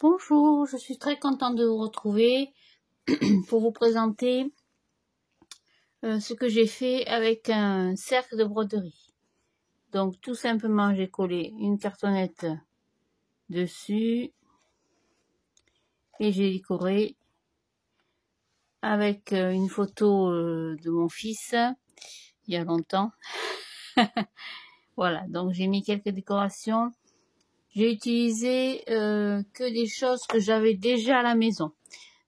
Bonjour, je suis très contente de vous retrouver pour vous présenter ce que j'ai fait avec un cercle de broderie. Donc tout simplement, j'ai collé une cartonnette dessus et j'ai décoré avec une photo de mon fils il y a longtemps. Voilà, donc j'ai mis quelques décorations. J'ai utilisé que des choses que j'avais déjà à la maison.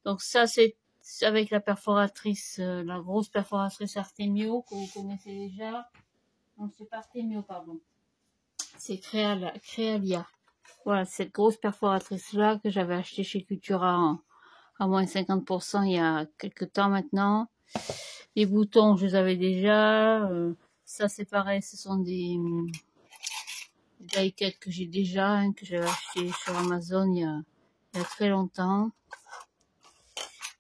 Donc ça, c'est avec la perforatrice, la grosse perforatrice Artemio que vous connaissez déjà. Non, c'est pas Artemio, pardon. C'est Crealia. Voilà, cette grosse perforatrice-là que j'avais achetée chez Cultura à moins 50% il y a quelques temps maintenant. Les boutons, je les avais déjà. Ça, c'est pareil, ce sont des die-cuts que j'ai déjà, hein, que j'avais acheté sur Amazon il y a très longtemps.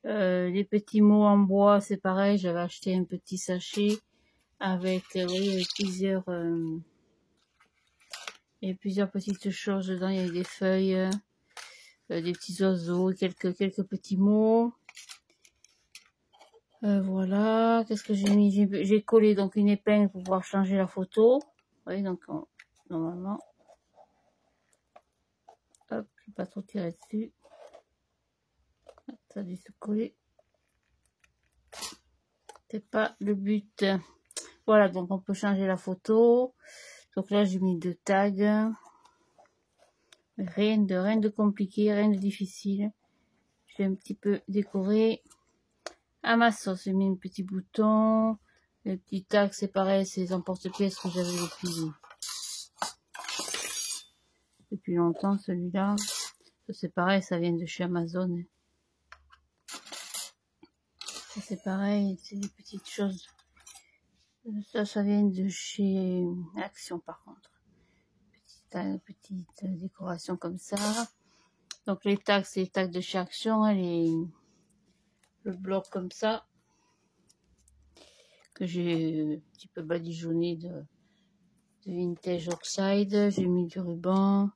Les petits mots en bois, c'est pareil, j'avais acheté un petit sachet avec, oui, plusieurs petites choses dedans. Il y avait des feuilles, des petits oiseaux, quelques petits mots. Voilà, qu'est-ce que j'ai mis? J'ai collé donc une épingle pour pouvoir changer la photo. Oui, donc normalement, hop, je vais pas trop tirer dessus. Ça a dû se coller. C'est pas le but. Voilà, donc on peut changer la photo. Donc là, j'ai mis 2 tags. Rien de compliqué, rien de difficile. J'ai un petit peu décoré à ma sauce. J'ai mis un petit bouton. Le petit tag, c'est pareil, c'est les emporte-pièces que j'avais depuis longtemps, celui-là. C'est pareil, ça vient de chez Amazon. C'est pareil, c'est des petites choses. Ça vient de chez Action, par contre. Petite décoration comme ça. Donc les tags, c'est les tags de chez Action. Le bloc comme ça. Que j'ai un petit peu badigeonné de Vintage Oxide. J'ai mis du ruban.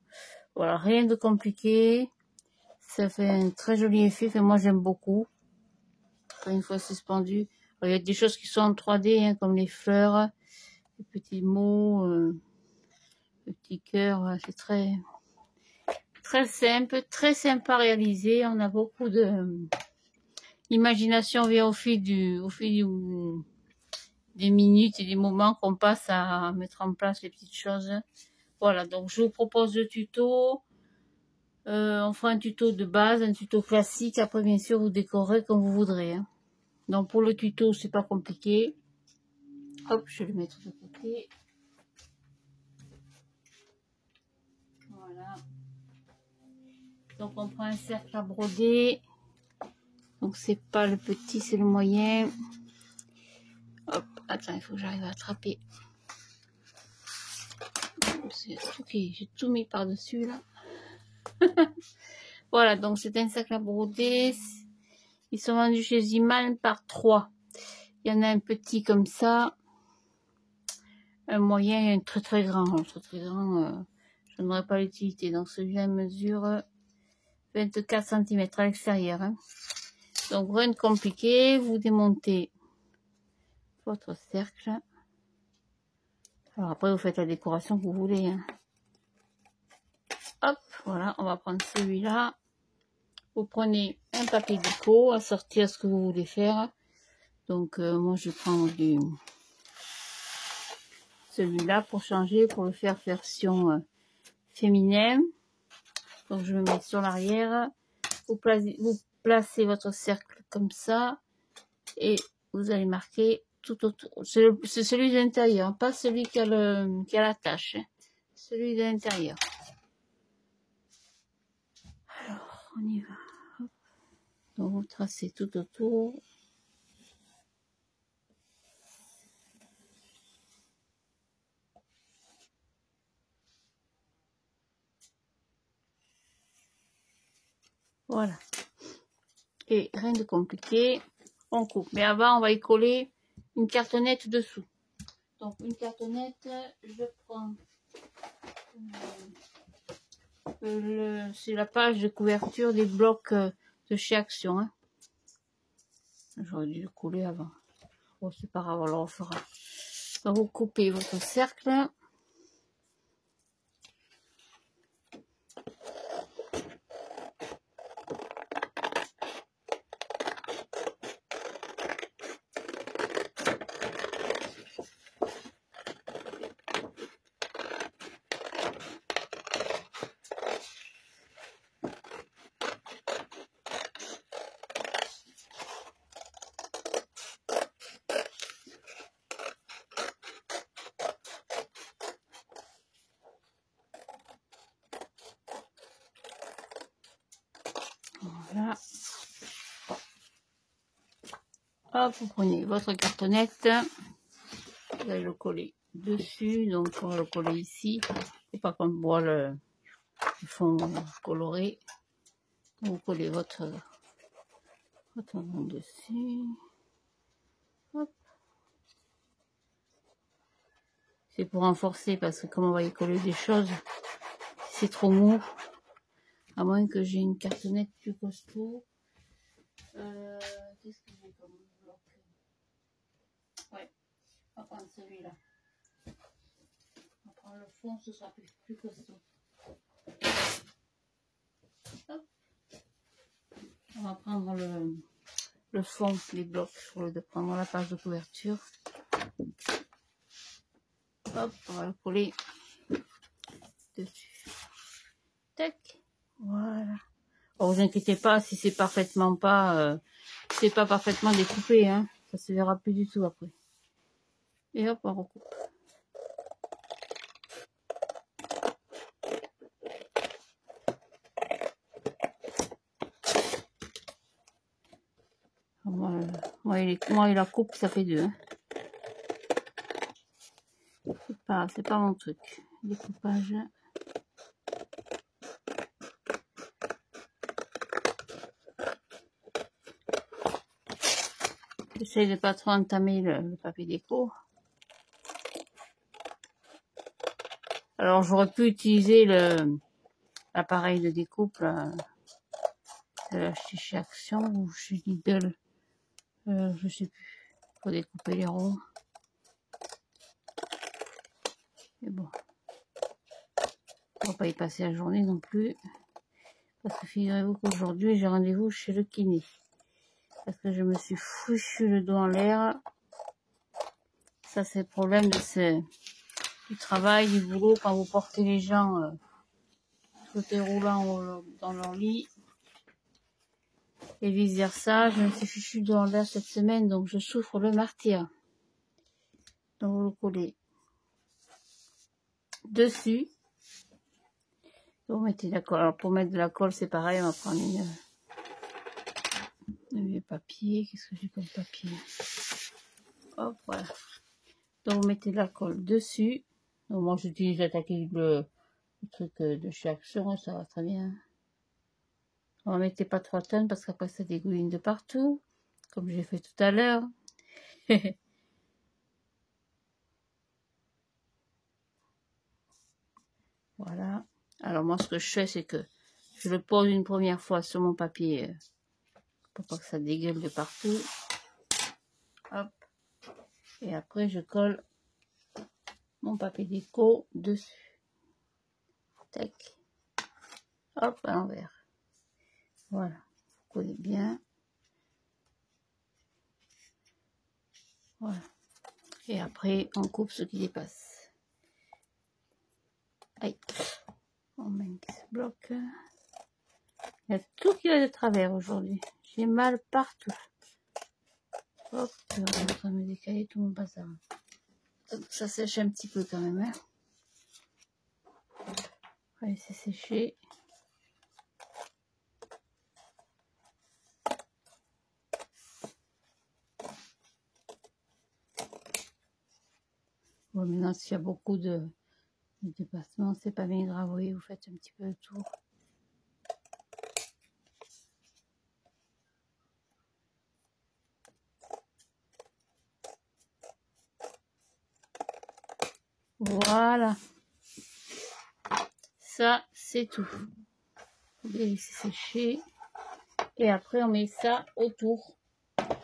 Voilà, rien de compliqué. Ça fait un très joli effet. Enfin, moi, j'aime beaucoup. Après, une fois suspendu. Alors, il y a des choses qui sont en 3D, hein, comme les fleurs, les petits mots, le petit cœur. Voilà, c'est très simple, très sympa à réaliser. On a beaucoup de imagination vient au fil des minutes et des moments qu'on passe à mettre en place les petites choses. Voilà, donc je vous propose le tuto. On fera un tuto de base, un tuto classique. Après, bien sûr, vous décorez comme vous voudrez. Hein. Donc pour le tuto, c'est pas compliqué. Hop, je vais le mettre de côté. Voilà. Donc on prend un cercle à broder. Donc c'est pas le petit, c'est le moyen. Hop, attends, il faut que j'arrive à attraper. Ok, j'ai tout mis par-dessus là. Voilà, donc c'est un cercle à broder. Ils sont vendus chez Ziman par 3. Il y en a un petit comme ça. Un moyen et un très grand. Très grand, je n'aurais pas l'utilité. Donc celui-là mesure 24 cm à l'extérieur. Hein. Donc rien de compliqué. Vous démontez votre cercle. Alors après, vous faites la décoration que vous voulez. Hein. Hop, voilà, on va prendre celui-là. Vous prenez un papier déco, assortir ce que vous voulez faire. Donc moi, je prends celui-là pour changer, pour le faire version féminin. Donc je me mets sur l'arrière. Vous placez votre cercle comme ça. Et vous allez marquer tout autour. C'est celui de l'intérieur, pas celui qui a la tache. Hein. Celui de l'intérieur. Alors, on y va. Hop. Donc, vous tracez tout autour. Voilà. Et rien de compliqué. On coupe. Mais avant, on va y coller une cartonnette dessous. Donc, une cartonnette, je prends C'est la page de couverture des blocs de chez Action. Hein. J'aurais dû le coller avant. Bon, c'est pas grave, on le refera. Donc, vous coupez votre cercle. Voilà. Hop, vous prenez votre cartonnette. Vous allez le coller dessus. Donc, on va le coller ici. Et par contre, moi, le fond coloré. Vous collez votre nom dessus. Hop. C'est pour renforcer parce que comme on va y coller des choses, c'est trop mou. À moins que j'ai une cartonnette plus costaud. Qu'est-ce que j'ai comme bloc? Ouais, on va prendre celui-là. On va prendre le fond, ce sera plus costaud. Hop. On va prendre le fond des blocs au lieu de prendre la page de couverture. Hop, on va le coller dessus. Tac, voilà. Oh, vous inquiétez pas si c'est parfaitement parfaitement découpé, hein. Ça se verra plus du tout après. Et hop, on recoupe. Moi et la coupe, ça fait deux. Hein. C'est pas mon truc. Découpage. J'essaie de pas trop entamer le papier déco. Alors j'aurais pu utiliser l'appareil de découpe là, chez Action ou chez Lidl. Je sais plus. Pour découper les ronds. Mais bon. On va pas y passer la journée non plus. Parce que figurez-vous qu'aujourd'hui j'ai rendez-vous chez le kiné. Parce que je me suis foutu le dos en l'air. Ça c'est le problème du travail, du boulot, quand vous portez les gens côté roulant dans leur lit. Et vice versa, je me suis fichu le dos en l'air cette semaine, donc je souffre le martyre. Donc vous le collez dessus. Vous mettez la colle. Alors pour mettre de la colle, c'est pareil, on va prendre un vieux papier. Qu'est-ce que j'ai comme papier? Hop, voilà. Donc vous mettez de la colle dessus. Donc moi j'utilise l'attaque le truc de chez Action, ça va très bien. On ne mettez pas 3 tonnes parce qu'après ça dégouline de partout, comme j'ai fait tout à l'heure. Voilà. Alors moi ce que je fais c'est que je le pose une première fois sur mon papier pour pas que ça dégueule de partout. Hop. Et après je colle mon papier déco dessus. Tac. Hop, à l'envers. Voilà. Vous collez bien. Voilà. Et après on coupe ce qui dépasse. Aïe. Oh mince, bloc. Il y a tout qui va de travers aujourd'hui. J'ai mal partout. Hop, je vais en train de me décaler tout mon bazar. Ça sèche un petit peu quand même. Hein. On va laisser sécher. Bon, maintenant, s'il y a beaucoup de dépassements, c'est pas bien grave. Oui, vous faites un petit peu le tour. Voilà. Ça, c'est tout. Vous les laisser sécher. Et après, on met ça autour.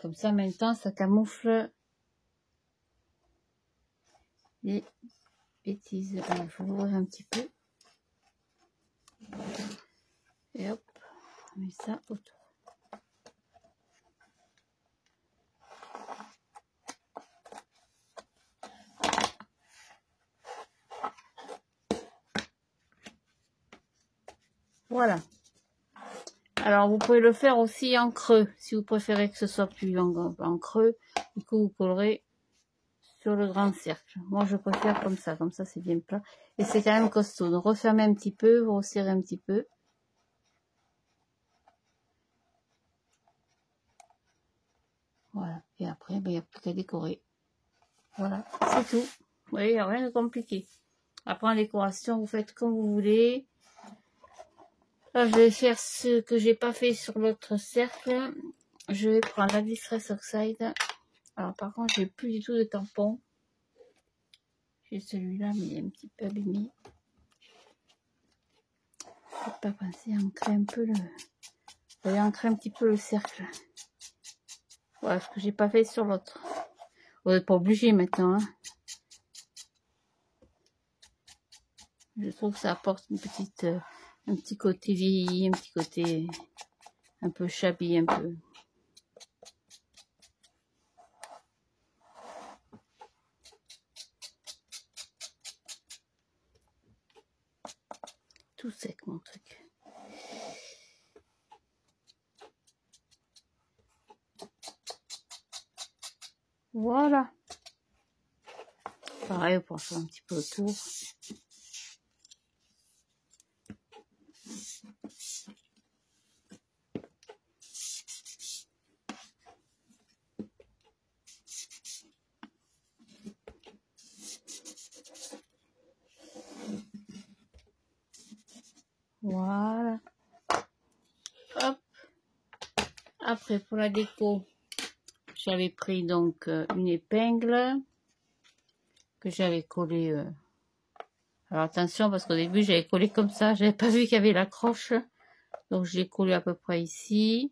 Comme ça, en même temps, ça camoufle les bêtises. Alors, je vais l'ouvrir un petit peu. Et hop, on met ça autour. Voilà. Alors, vous pouvez le faire aussi en creux, si vous préférez que ce soit plus en creux. Du coup, vous collerez sur le grand cercle. Moi, je préfère comme ça c'est bien plat. Et c'est quand même costaud. Donc, refermez un petit peu, vous resserrez un petit peu. Voilà. Et après, ben, il n'y a plus qu'à décorer. Voilà, c'est tout. Vous voyez, il n'y a rien de compliqué. Après, en décoration, vous faites comme vous voulez. Là, je vais faire ce que j'ai pas fait sur l'autre cercle. Je vais prendre la Distress Oxide. Alors, par contre, j'ai plus du tout de tampon. J'ai celui-là, mais il est un petit peu abîmé. Je vais pas penser à ancrer un peu le... Je vais ancrer un petit peu le cercle. Voilà, ce que j'ai pas fait sur l'autre. Vous n'êtes pas obligé maintenant, hein. Je trouve que ça apporte une petite, un petit côté vieilli, un petit côté un peu shabby, un peu. Tout sec mon truc. Voilà. Pareil, on prend ça un petit peu autour. Voilà. Hop. Après, pour la déco, j'avais pris donc une épingle que j'avais collée. Alors attention, parce qu'au début, j'avais collé comme ça. J'avais pas vu qu'il y avait l'accroche. Donc, j'ai collé à peu près ici.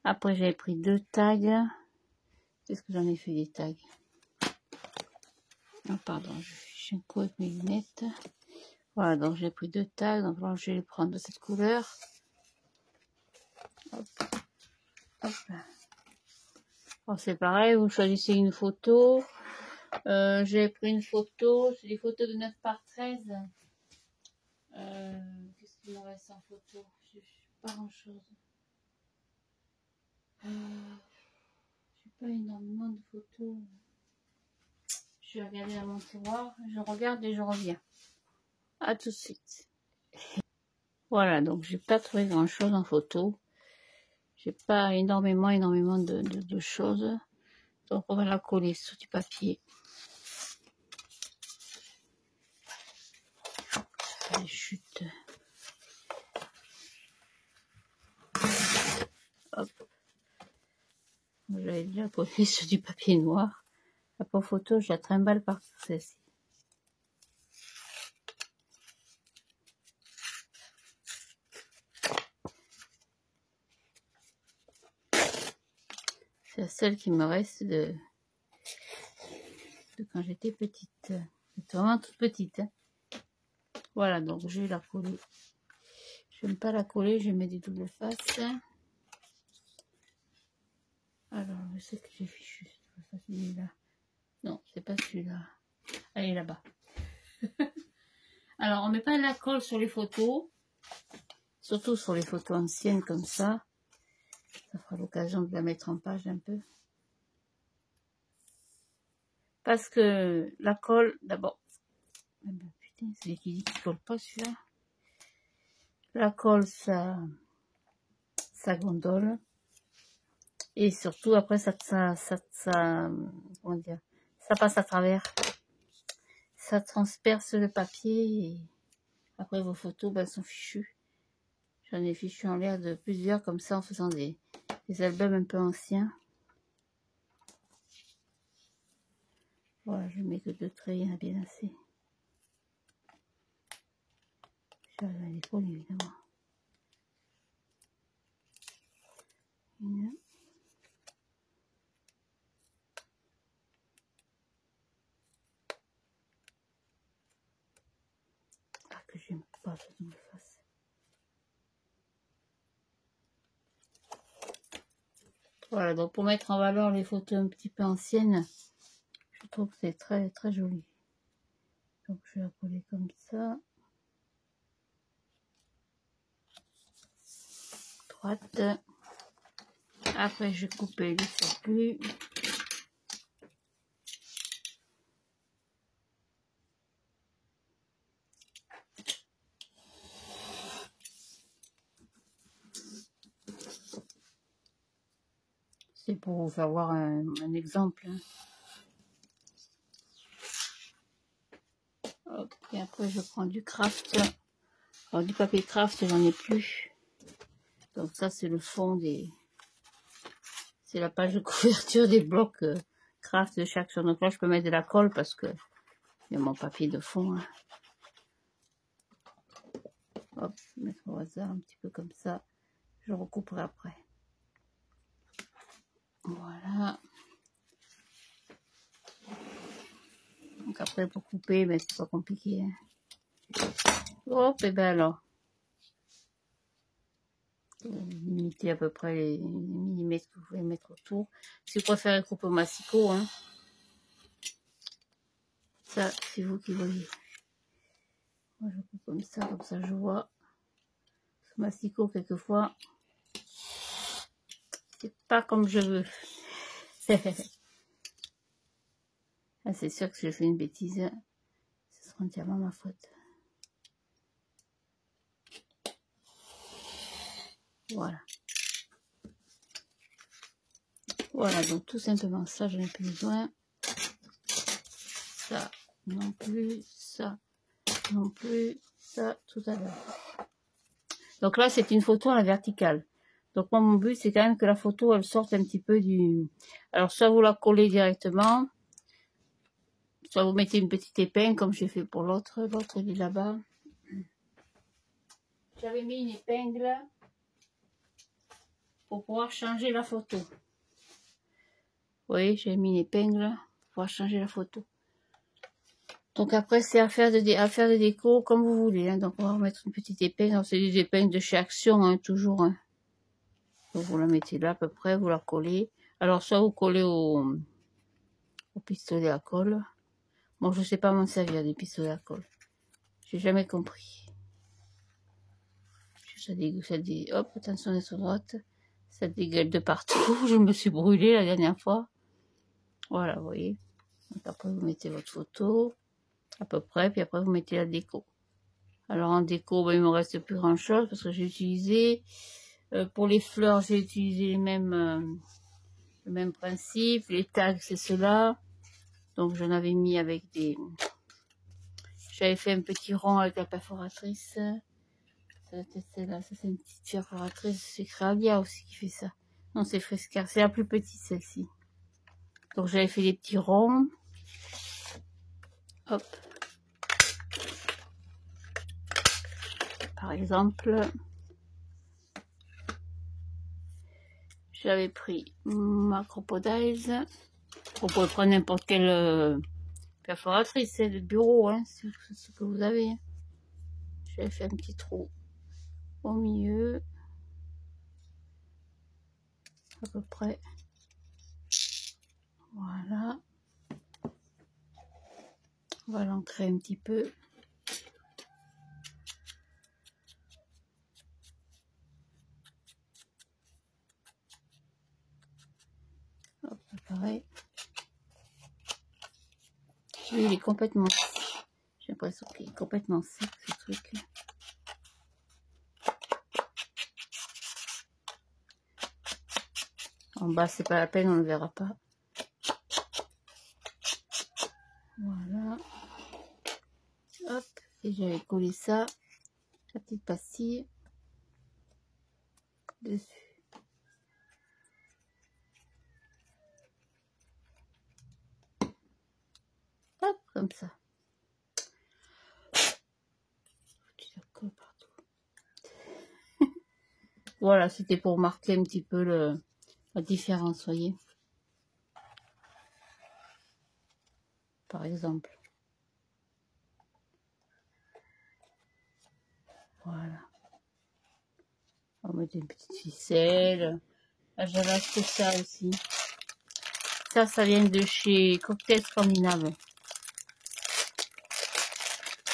Après, j'avais pris 2 tags. Qu'est-ce que j'en ai fait des tags? Ah, pardon, je fiche un coup avec mes lunettes. Voilà, donc j'ai pris 2 tags. Donc là, je vais les prendre de cette couleur. Hop. Hop. Bon, c'est pareil, vous choisissez une photo. J'ai pris une photo, c'est des photos de 9 par 13. Qu'est-ce qu'il me reste en photo? Je pas grand chose. J'ai pas énormément de photos. Je vais regarder à mon tiroir. Je regarde et je reviens. À tout de suite. Voilà, donc j'ai pas trouvé grand chose en photo. J'ai pas énormément de choses. Donc on va la coller sur du papier. Les chutes. Hop. J'avais déjà collé sur du papier noir. La pauvre photo, je la trimballe partout celle-ci. C'est la seule qui me reste de quand j'étais petite. J'étais vraiment toute petite. Hein. Voilà, donc je vais la coller. Je n'aime pas la coller, je mets des doubles faces. Alors, je sais que j'ai fichu. Ça, celui-là. Non, c'est pas celui-là. Elle est là-bas. Alors, on met pas de la colle sur les photos. Surtout sur les photos anciennes comme ça. Ça fera l'occasion de la mettre en page un peu. Parce que la colle, d'abord... Ah ben, putain, c'est lui qui dit qu'il colle pas celui-là. La colle, ça gondole. Et surtout, après, comment dire, ça passe à travers. Ça transperce le papier. Et après, vos photos, ben, sont fichues. J'en ai fichu en l'air de plusieurs, comme ça, en faisant des albums un peu anciens. Voilà, je mets que 2 traits, il y en a bien assez. J'ai la l'épaule évidemment. Une. Ah, que j'aime pas ça dans la face. Voilà, donc pour mettre en valeur les photos un petit peu anciennes, je trouve que c'est très très joli. Donc je vais la coller comme ça. Droite. Après je vais couper le surplus. C'est pour vous faire voir un exemple. Hein. Hop, et après je prends du craft. Alors du papier craft j'en ai plus. Donc ça c'est le fond des... C'est la page de couverture des blocs craft de chaque chose. Donc là je peux mettre de la colle parce que il y a mon papier de fond. Hein. Hop, mettre au hasard un petit peu comme ça. Je recouperai après. Voilà. Donc après pour couper, mais c'est pas compliqué. Hein. Hop, et ben alors. Limitez à peu près les millimètres que vous pouvez mettre autour. Si vous préférez couper au massicot, hein. Ça, c'est vous qui voyez. Moi, je coupe comme ça je vois. Ce massicot, quelquefois, c'est pas comme je veux. Ah, c'est sûr que si je fais une bêtise, ce sera entièrement ma faute. Voilà. Voilà, donc tout simplement ça, je n'ai plus besoin. Ça non plus, ça non plus, ça tout à l'heure. Donc là, c'est une photo à la verticale. Donc moi, mon but, c'est quand même que la photo, elle sorte un petit peu du... Alors, soit vous la collez directement, soit vous mettez une petite épingle, comme j'ai fait pour l'autre. L'autre, il est là-bas. J'avais mis une épingle pour pouvoir changer la photo. Vous voyez, j'ai mis une épingle pour pouvoir changer la photo. Donc après, c'est à faire de déco comme vous voulez. Hein. Donc on va remettre une petite épingle. C'est des épingles de chez Action, hein, toujours. Hein. Donc vous la mettez là à peu près, vous la collez. Alors soit vous collez au pistolet à colle. Bon, je sais pas m'en servir des pistolets à colle. J'ai jamais compris. Hop, attention d'être droite. Ça dégueule de partout. Je me suis brûlée la dernière fois. Voilà, vous voyez. Donc après, vous mettez votre photo. À peu près. Puis après, vous mettez la déco. Alors en déco, ben, il me reste plus grand chose parce que j'ai utilisé... pour les fleurs, j'ai utilisé le même principe. Les tags, c'est cela. Donc j'en avais mis avec des... J'avais fait un petit rond avec la perforatrice. Celle-là, ça c'est une petite perforatrice. C'est Créalia aussi qui fait ça. Non, c'est Frescar. C'est la plus petite celle-ci. Donc j'avais fait des petits ronds. Hop. Par exemple, j'avais pris ma Crocodile. Vous pouvez prendre n'importe quelle perforatrice, c'est de bureau, hein, c'est ce que vous avez. J'avais fait un petit trou au milieu, à peu près. Voilà. On va l'ancrer un petit peu. Hop, pareil. Lui, il est complètement... J'ai l'impression qu'il est complètement sec, ce truc. En bas, c'est pas la peine, on ne le verra pas. Voilà. Hop. Et j'avais collé ça, la petite pastille, dessus. Hop, comme ça. Tu la colles partout. Voilà, c'était pour marquer un petit peu la différence, voyez. Par exemple. Voilà. On va mettre une petite ficelle. Là, j'avais acheté ça aussi. Ça vient de chez Cocktail Scandinave.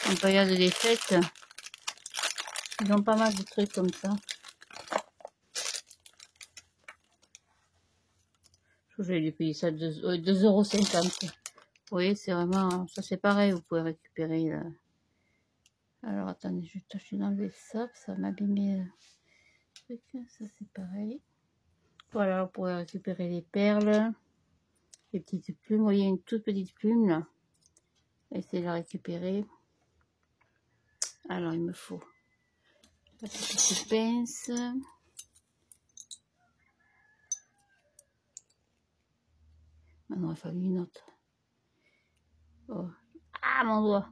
En période des fêtes, ils ont pas mal de trucs comme ça. J'ai dû payer ça 2,50 €. Vous voyez, c'est vraiment... Ça, c'est pareil, vous pouvez récupérer... Alors, attendez, je vais tâcher d'enlever ça, ça m'abîmait le truc. Ça, c'est pareil. Voilà, vous pouvez récupérer les perles, les petites plumes. Vous voyez, une toute petite plume, là. Essayez de la récupérer. Alors, il me faut la petite pince. Maintenant, il a fallu une autre. Oh. Ah, mon doigt.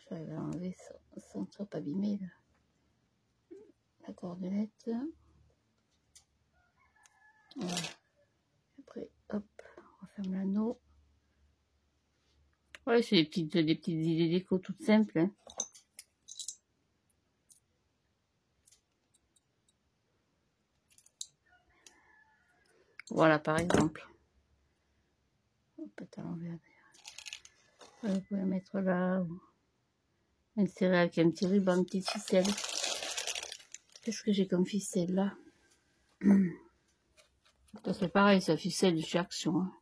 J'avais enlevé sans trop abîmer la cordelette. Voilà. Après, hop, on referme l'anneau. Ouais, c'est des petites idées déco toutes simples. Hein. Voilà, par exemple. On peut l'enlever. Vous pouvez mettre là. Ou insérer avec un petit ruban, une petite ficelle. Qu'est-ce que j'ai comme ficelle là? Ça c'est pareil, c'est la ficelle de chez Action. Hein.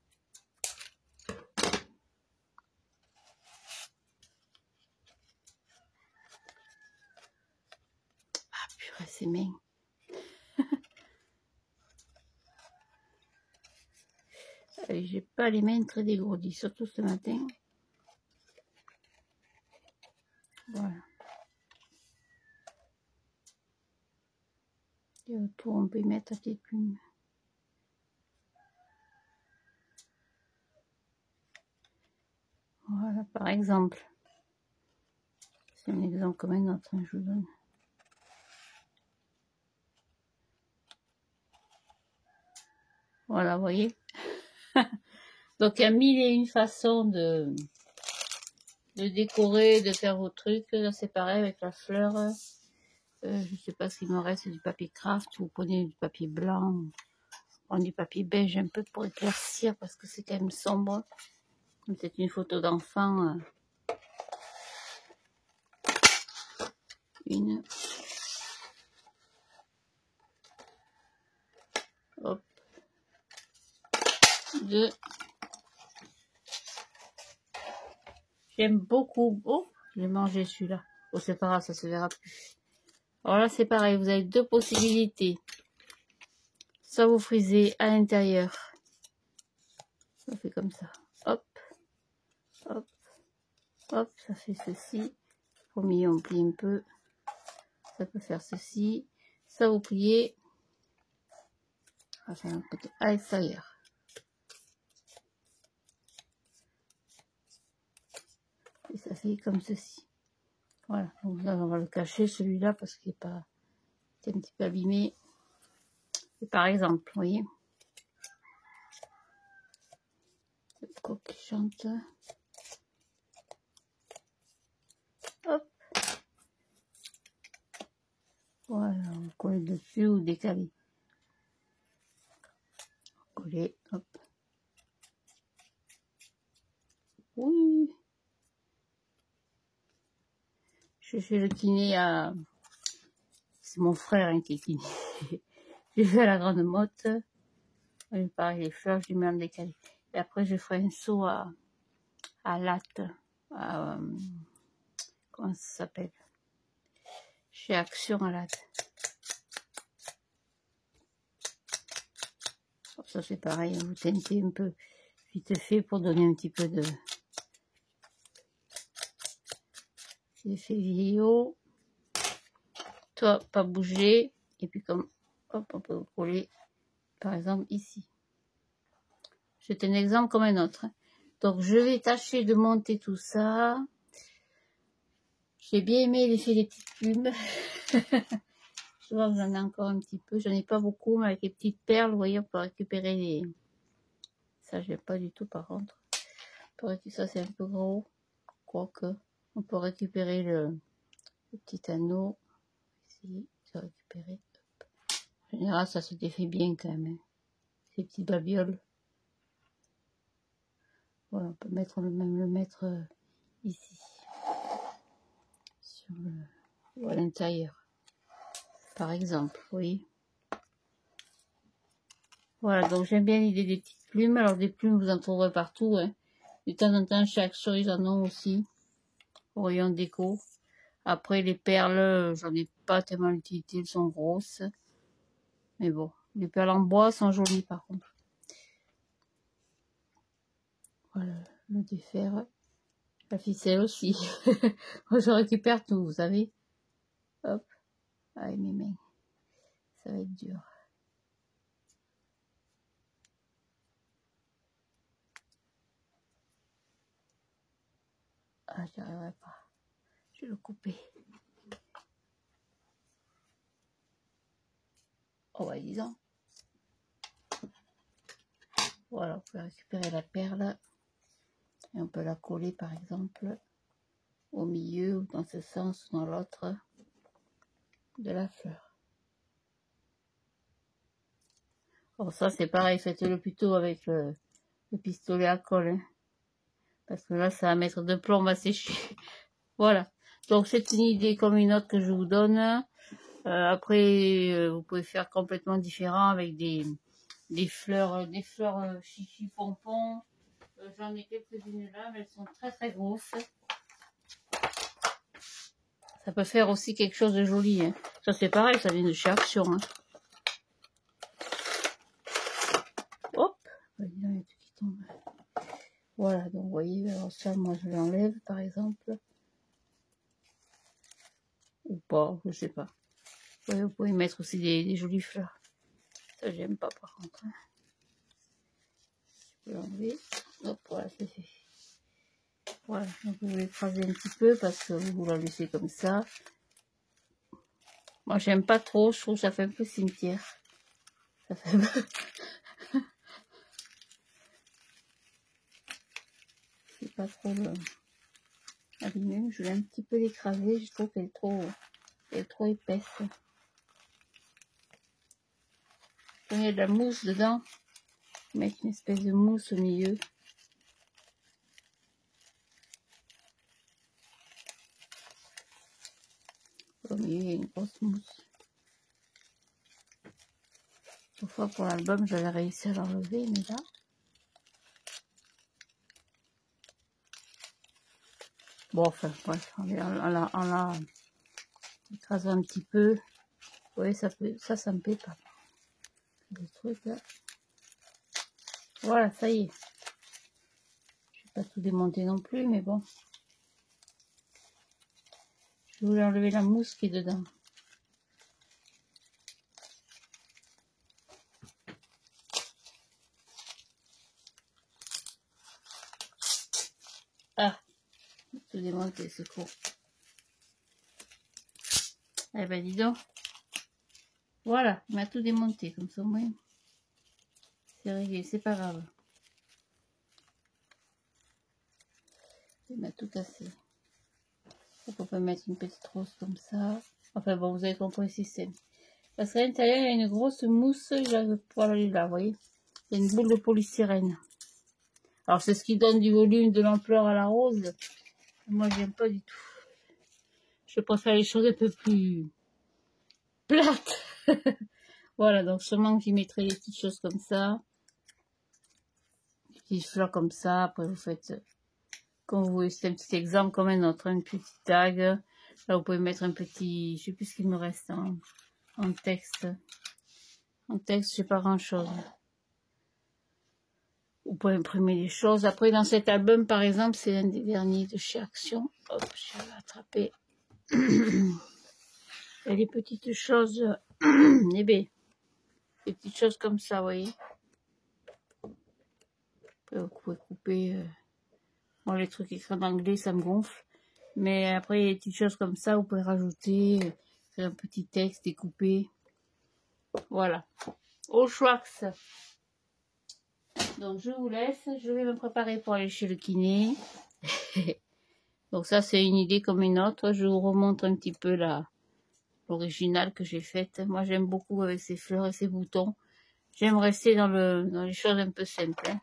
Ah purée, c'est main. J'ai pas les mains très dégourdies, surtout ce matin. Voilà. Et autour, on peut y mettre la petite plume. Voilà, par exemple. C'est un exemple comme un autre, hein, je vous donne. Voilà, vous voyez. Donc, il y a mille et une façons de décorer, de faire vos trucs. Là, c'est pareil avec la fleur. Je sais pas ce qu'il me reste, c'est du papier craft. Vous prenez du papier blanc. On du papier beige un peu pour éclaircir parce que c'est quand même sombre. C'est une photo d'enfant. Une. Hop. Deux. J'aime beaucoup. Oh, j'ai mangé celui-là. Oh, c'est pas grave, ça se verra plus. Alors là, c'est pareil. Vous avez deux possibilités. Soit vous frisez à l'intérieur. Ça fait comme ça. Hop. Hop. Hop. Ça fait ceci. Au milieu, on plie un peu. Ça peut faire ceci. Ça, vous pliez. Enfin, à l'extérieur. Et ça fait comme ceci. Voilà. Donc là, on va le cacher, celui-là, parce qu'il est pas... C'est un petit peu abîmé. Et par exemple, vous voyez. Le coq qui chante. Hop. Voilà, on colle dessus ou décaler. Coller, hop. Oui. Je fais le kiné à... C'est mon frère hein, qui est kiné. J'ai fait la grande motte. Pareil, les fleurs, je les mets en décalé. Et après, je ferai un saut à latte. Comment ça s'appelle? Chez Action à latte. Ça, c'est pareil, vous teintez un peu vite fait pour donner un petit peu de... Effet vidéo. Toi, pas bouger. Et puis comme, hop, on peut coller, par exemple, ici. C'est un exemple comme un autre. Donc, je vais tâcher de monter tout ça. J'ai bien aimé l'effet des petites plumes. Je vois que j'en ai encore un petit peu. J'en ai pas beaucoup, mais avec les petites perles, vous voyez, on peut récupérer les... Ça, j'aime pas du tout, par contre. Ça, c'est un peu gros. Quoique, on peut récupérer le petit anneau. Ici, c'est récupéré. En général, ça se défait bien quand même. Hein. Ces petits babioles. Voilà, on peut mettre même le mettre ici. Sur le... ou à l'intérieur. Par exemple, vous voyez. Voilà, donc j'aime bien l'idée des petites plumes. Alors des plumes, vous en trouverez partout. Hein. De temps en temps, chez Action, ils en ont aussi. Au rayon déco. Après, les perles, j'en ai pas tellement l'utilité, elles sont grosses. Mais bon, les perles en bois sont jolies par contre. Voilà, le défaire. La ficelle aussi. Moi, je récupère tout, vous savez. Hop. Ah, mes mains. Ça va être dur. Ah, j'y arriverai pas. Je vais le couper. Oh, bah, disons. Voilà, on peut récupérer la perle. Et on peut la coller, par exemple, au milieu, ou dans ce sens, ou dans l'autre, de la fleur. Bon, ça, c'est pareil. Faites-le plutôt avec le pistolet à colle. Hein, parce que là, ça va mettre de plomb à sécher. Voilà. Donc, c'est une idée comme une autre que je vous donne. Après, vous pouvez faire complètement différent avec des fleurs chichi pompons. J'en ai quelques-unes là, mais elles sont très très grosses. Ça peut faire aussi quelque chose de joli. Hein. Ça c'est pareil, ça vient de chez Action. Hein. Hop, il y a tout qui tombe. Voilà, donc vous voyez, alors ça, moi je l'enlève par exemple. Ou pas, je sais pas. Vous pouvez mettre aussi des jolies fleurs. Ça j'aime pas par contre. Hein. Je peux l'enlever. Hop, voilà, c'est fait. Voilà, donc vous l'écrasez un petit peu parce que vous la laissez comme ça. Moi j'aime pas trop, je trouve que ça fait un peu cimetière. Ça fait un peu... C'est pas trop abîmé, je voulais un petit peu l'écraser, je trouve qu'elle est trop épaisse. Quand il y a de la mousse dedans, mettre une espèce de mousse au milieu. Au milieu, il y a une grosse mousse. Parfois pour l'album, j'avais réussi à l'enlever, mais là... Bon, enfin, bref, on l'a écrasé un petit peu. Vous voyez, ça me plaît pas. Le truc là. Voilà, ça y est. Je vais pas tout démonter non plus, mais bon. Je voulais enlever la mousse qui est dedans. Ah, tout démonter, c'est court. Eh ben dis donc. Voilà, on a tout démonté, comme ça au moins. C'est réglé, c'est pas grave. Il m'a tout cassé. Donc on peut mettre une petite rose comme ça. Enfin bon, vous avez compris le système. Parce qu'à l'intérieur, il y a une grosse mousse. J'arrive pas à aller là, vous voyez. Il y a une boule de polystyrène. Alors c'est ce qui donne du volume, de l'ampleur à la rose. Moi, j'aime pas du tout. Je préfère les choses un peu plus plates. Voilà, donc seulement que j'y mettrai des petites choses comme ça. Des petites fleurs comme ça. Après, vous faites... Comme vous voyez, c'est un petit exemple comme un autre, une petite tag. Là, vous pouvez mettre un petit, je sais plus ce qu'il me reste en texte. En texte, j'ai pas grand chose. Vous pouvez imprimer des choses. Après, dans cet album, par exemple, c'est un des derniers de chez Action. Hop, je vais attraper. Il y a des petites choses, eh bien, des petites choses comme ça, vous voyez. Après, vous pouvez couper. Moi, les trucs écrits en anglais, ça me gonfle. Mais après, il y a des petites choses comme ça, vous pouvez rajouter, faire un petit texte, découper. Voilà. Au Schwax. Donc, je vous laisse. Je vais me préparer pour aller chez le kiné. Donc, ça, c'est une idée comme une autre. Je vous remontre un petit peu l'original que j'ai faite. Moi, j'aime beaucoup avec ces fleurs et ces boutons. J'aime rester dans les choses un peu simples. Hein.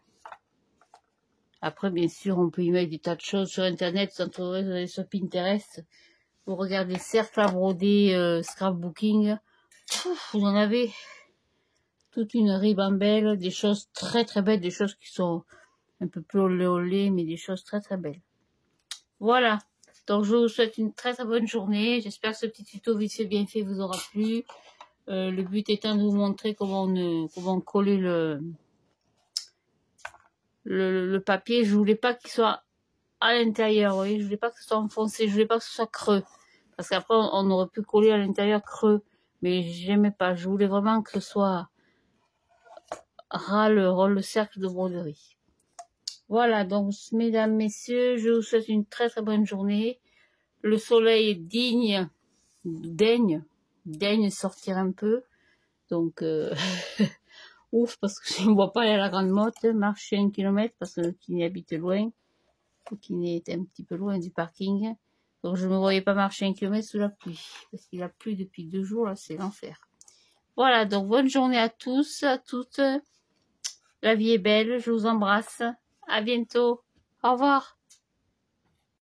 Après, bien sûr, on peut y mettre des tas de choses sur Internet, vous en trouverez sur Pinterest. Vous regardez cercles à broder, scrapbooking. Vous en avez toute une ribambelle, des choses très très belles, des choses qui sont un peu plus olé, mais des choses très très belles. Voilà. Donc, je vous souhaite une très très bonne journée. J'espère que ce petit tuto vite fait bien fait vous aura plu. Le but étant de vous montrer comment coller le papier. Je voulais pas qu'il soit à l'intérieur, vous voyez, je voulais pas que ce soit enfoncé, je voulais pas que ce soit creux. Parce qu'après, on aurait pu coller à l'intérieur creux. Mais j'aimais pas. Je voulais vraiment que ce soit ras le cercle de broderie. Voilà, donc, mesdames, messieurs, je vous souhaite une très très bonne journée. Le soleil daigne sortir un peu. Donc, ouf, parce que je ne vois pas aller à la grande motte, marcher 1 kilomètre, parce que le kiné habite loin. Le kiné est un petit peu loin du parking. Donc, je ne me voyais pas marcher 1 kilomètre sous la pluie. Parce qu'il a plu depuis 2 jours, là, c'est l'enfer. Voilà, donc bonne journée à tous, à toutes. La vie est belle, je vous embrasse. À bientôt. Au revoir.